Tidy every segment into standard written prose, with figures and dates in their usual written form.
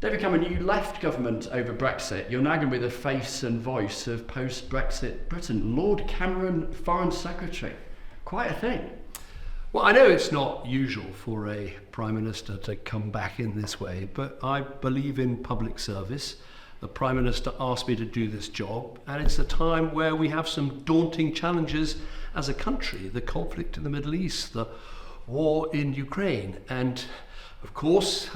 David Cameron, you left government over Brexit. You're now going to be the face and voice of post-Brexit Britain. Lord Cameron, Foreign Secretary. Quite a thing. Well, I know it's not usual for a Prime Minister to come back in this way, but I believe in public service. The Prime Minister asked me to do this job, and it's a time where we have some daunting challenges as a country. The conflict in the Middle East, the war in Ukraine, and of course,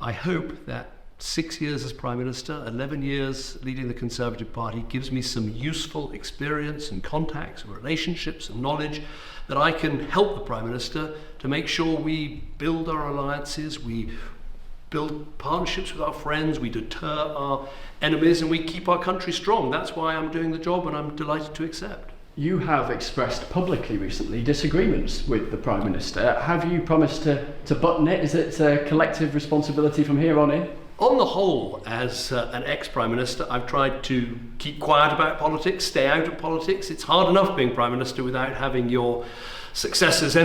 I hope that 6 years as Prime Minister, 11 years leading the Conservative Party gives me some useful experience and contacts and relationships and knowledge that I can help the Prime Minister to make sure we build our alliances, we build partnerships with our friends, we deter our enemies, and we keep our country strong. That's why I'm doing the job, and I'm delighted to accept. You have expressed publicly recently disagreements with the Prime Minister. Have you promised to button it? Is it a collective responsibility from here on in? On the whole, as an ex-Prime Minister, I've tried to keep quiet about politics, stay out of politics. It's hard enough being Prime Minister without having your predecessors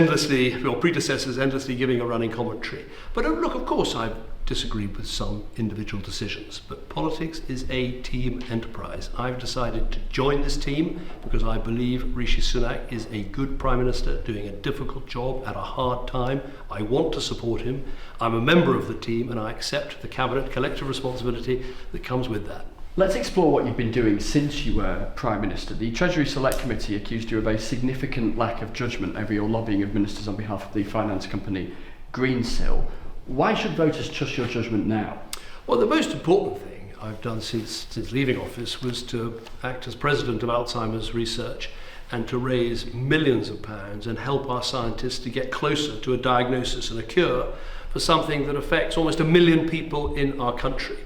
endlessly giving a running commentary. But look, of course, I've disagreed with some individual decisions, but politics is a team enterprise. I've decided to join this team because I believe Rishi Sunak is a good Prime Minister doing a difficult job at a hard time. I want to support him. I'm a member of the team, and I accept the Cabinet collective responsibility that comes with that. Let's explore what you've been doing since you were Prime Minister. The Treasury Select Committee accused you of a significant lack of judgment over your lobbying of ministers on behalf of the finance company Greensill. Why should voters trust your judgment now? Well, the most important thing I've done since leaving office was to act as president of Alzheimer's Research and to raise millions of pounds and help our scientists to get closer to a diagnosis and a cure for something that affects almost 1 million people in our country.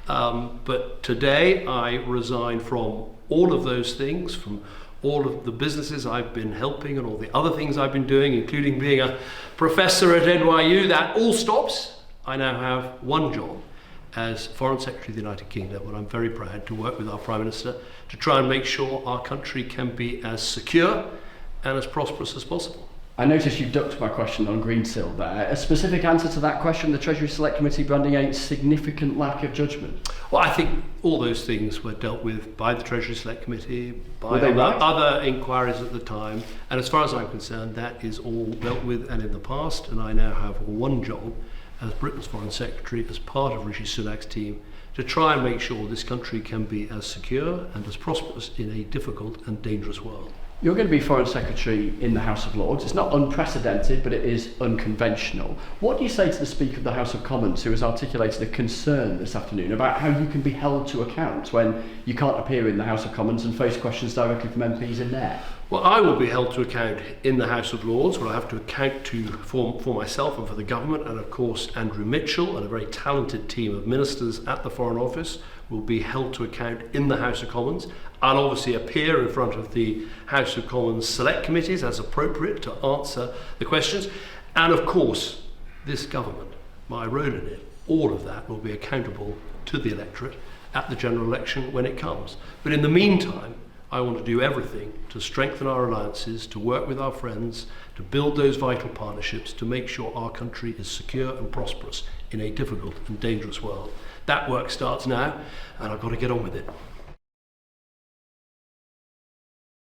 But today I resign from all of those things, from all of the businesses I've been helping and all the other things I've been doing, including being a professor at NYU. That all stops. I now have one job as Foreign Secretary of the United Kingdom, and I'm very proud to work with our Prime Minister to try and make sure our country can be as secure and as prosperous as possible. I noticed you ducked my question on Greensill there. A specific answer to that question, the Treasury Select Committee branding a significant lack of judgment? Well, I think all those things were dealt with by the Treasury Select Committee, by other inquiries at the time, and as far as I'm concerned, that is all dealt with and in the past, and I now have one job as Britain's Foreign Secretary, as part of Rishi Sunak's team, to try and make sure this country can be as secure and as prosperous in a difficult and dangerous world. You're going to be Foreign Secretary in the House of Lords. It's not unprecedented, but it is unconventional. What do you say to the Speaker of the House of Commons, who has articulated a concern this afternoon about how you can be held to account when you can't appear in the House of Commons and face questions directly from MPs in there? Well, I will be held to account in the House of Lords, where I have to account for myself and for the government, and of course Andrew Mitchell and a very talented team of ministers at the Foreign Office will be held to account in the House of Commons. I'll obviously appear in front of the House of Commons select committees as appropriate to answer the questions, and of course this government, my role in it, all of that will be accountable to the electorate at the general election when it comes. But in the meantime, I want to do everything to strengthen our alliances, to work with our friends, to build those vital partnerships, to make sure our country is secure and prosperous in a difficult and dangerous world. That work starts now, and I've got to get on with it.